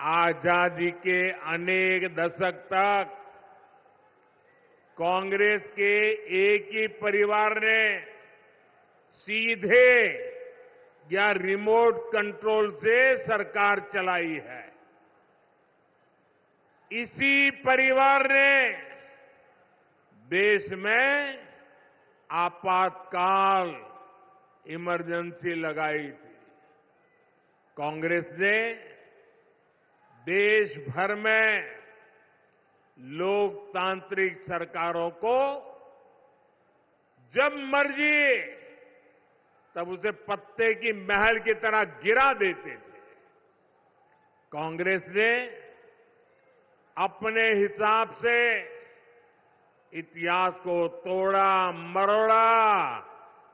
आजादी के अनेक दशक तक कांग्रेस के एक ही परिवार ने सीधे या रिमोट कंट्रोल से सरकार चलाई है। इसी परिवार ने देश में आपातकाल इमरजेंसी लगाई थी। कांग्रेस ने देश भर में लोकतांत्रिक सरकारों को जब मर्जी तब उसे पत्ते की महल की तरह गिरा देते थे। कांग्रेस ने अपने हिसाब से इतिहास को तोड़ा मरोड़ा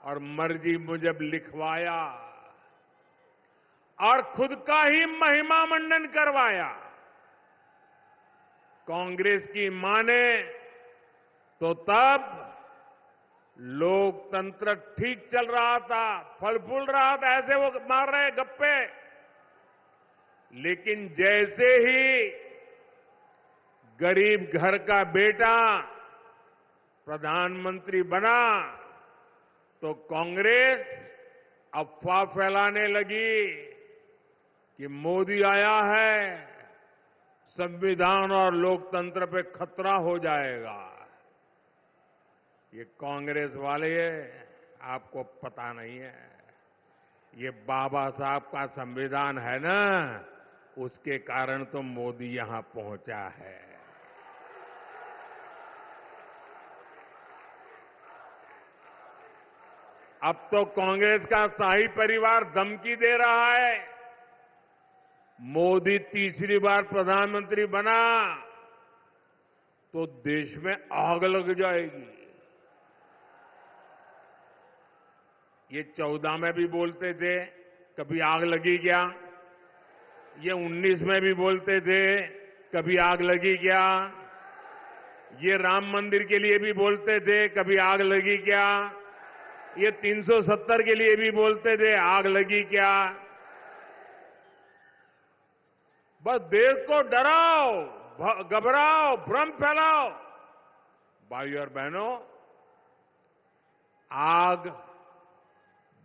और मर्जी मुजब लिखवाया और खुद का ही महिमा मंडन करवाया। कांग्रेस की माने तो तब लोकतंत्र ठीक चल रहा था, फल फूल रहा था, ऐसे वो मार रहे गप्पे। लेकिन जैसे ही गरीब घर का बेटा प्रधानमंत्री बना तो कांग्रेस अफवाह फैलाने लगी कि मोदी आया है, संविधान और लोकतंत्र पे खतरा हो जाएगा। ये कांग्रेस वाले आपको पता नहीं है, ये बाबा साहब का संविधान है ना, उसके कारण तो मोदी यहां पहुंचा है। अब तो कांग्रेस का शाही परिवार धमकी दे रहा है, मोदी तीसरी बार प्रधानमंत्री बना तो देश में आग लग जाएगी। ये 14 में भी बोलते थे, कभी आग लगी क्या? ये 19 में भी बोलते थे, कभी आग लगी क्या? ये राम मंदिर के लिए भी बोलते थे, कभी आग लगी क्या? ये 370 के लिए भी बोलते थे, आग लगी क्या? बस देश को डराओ, घबराओ, भ्रम फैलाओ। भाइयों और बहनों, आग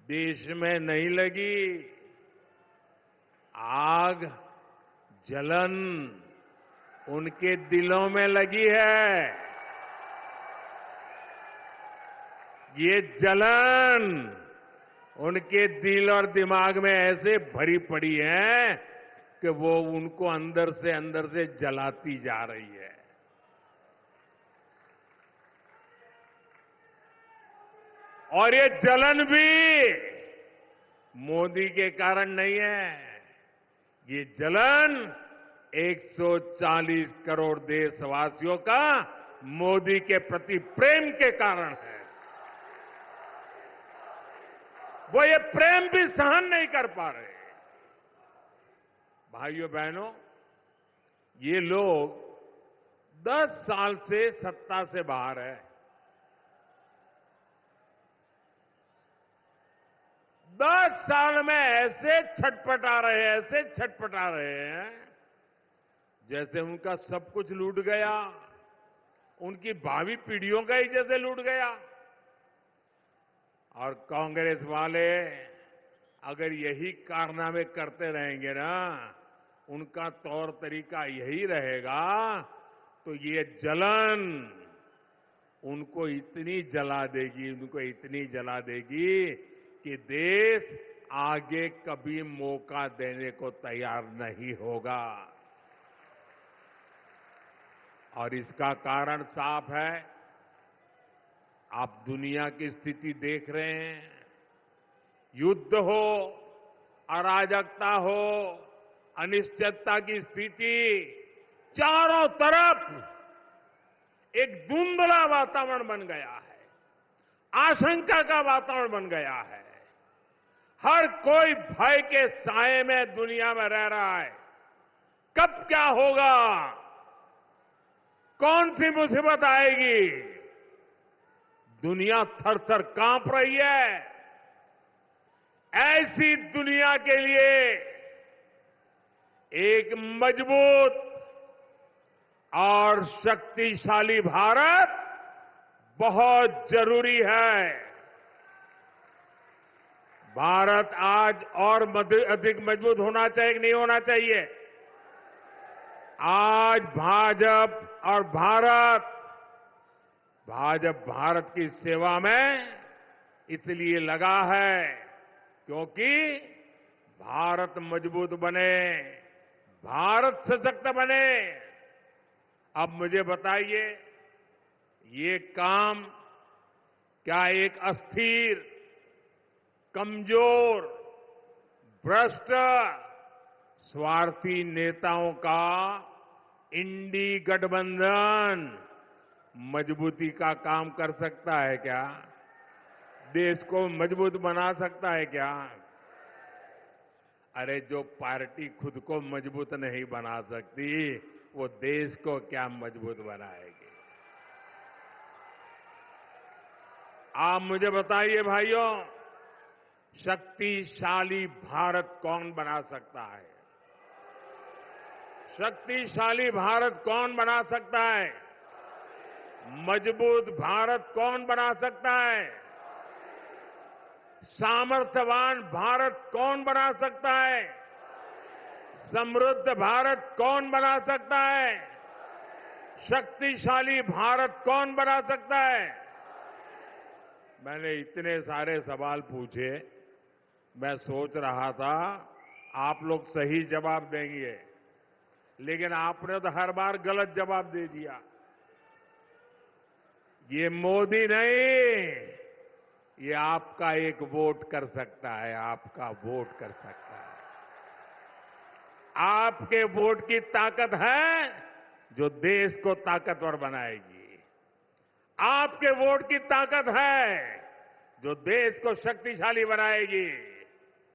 देश में नहीं लगी, आग जलन उनके दिलों में लगी है। ये जलन उनके दिल और दिमाग में ऐसे भरी पड़ी है कि वो उनको अंदर से जलाती जा रही है। और ये जलन भी मोदी के कारण नहीं है, ये जलन 140 करोड़ देशवासियों का मोदी के प्रति प्रेम के कारण है। वो ये प्रेम भी सहन नहीं कर पा रहे। भाइयों बहनों, ये लोग 10 साल से सत्ता से बाहर है। 10 साल में ऐसे छटपटा रहे हैं जैसे उनका सब कुछ लूट गया, उनकी भावी पीढ़ियों का ही जैसे लूट गया। और कांग्रेस वाले अगर यही कारनामे करते रहेंगे ना, उनका तौर तरीका यही रहेगा, तो ये जलन उनको इतनी जला देगी कि देश आगे कभी मौका देने को तैयार नहीं होगा। और इसका कारण साफ है। आप दुनिया की स्थिति देख रहे हैं, युद्ध हो, अराजकता हो, अनिश्चितता की स्थिति, चारों तरफ एक धुंधला वातावरण बन गया है, आशंका का वातावरण बन गया है। हर कोई भय के साए में दुनिया में रह रहा है। कब क्या होगा, कौन सी मुसीबत आएगी, दुनिया थर-थर कांप रही है। ऐसी दुनिया के लिए एक मजबूत और शक्तिशाली भारत बहुत जरूरी है। भारत आज और अधिक मजबूत होना चाहिए कि नहीं होना चाहिए? आज भाजपा भारत की सेवा में इसलिए लगा है क्योंकि भारत मजबूत बने, भारत सशक्त बने। अब मुझे बताइए, ये काम क्या एक अस्थिर, कमजोर, भ्रष्ट, स्वार्थी नेताओं का इंडी गठबंधन मजबूती का काम कर सकता है क्या? देश को मजबूत बना सकता है क्या? अरे जो पार्टी खुद को मजबूत नहीं बना सकती, वो देश को क्या मजबूत बनाएगी? आप मुझे बताइए भाइयों, शक्तिशाली भारत कौन बना सकता है? शक्तिशाली भारत कौन बना सकता है? मजबूत भारत कौन बना सकता है? सामर्थ्यवान भारत कौन बना सकता है? समृद्ध भारत कौन बना सकता है? शक्तिशाली भारत कौन बना सकता है? मैंने इतने सारे सवाल पूछे, मैं सोच रहा था आप लोग सही जवाब देंगे, लेकिन आपने तो हर बार गलत जवाब दे दिया। ये मोदी नहीं, ये आपका एक वोट कर सकता है, आपका वोट कर सकता है। आपके वोट की ताकत है जो देश को ताकतवर बनाएगी। आपके वोट की ताकत है जो देश को शक्तिशाली बनाएगी।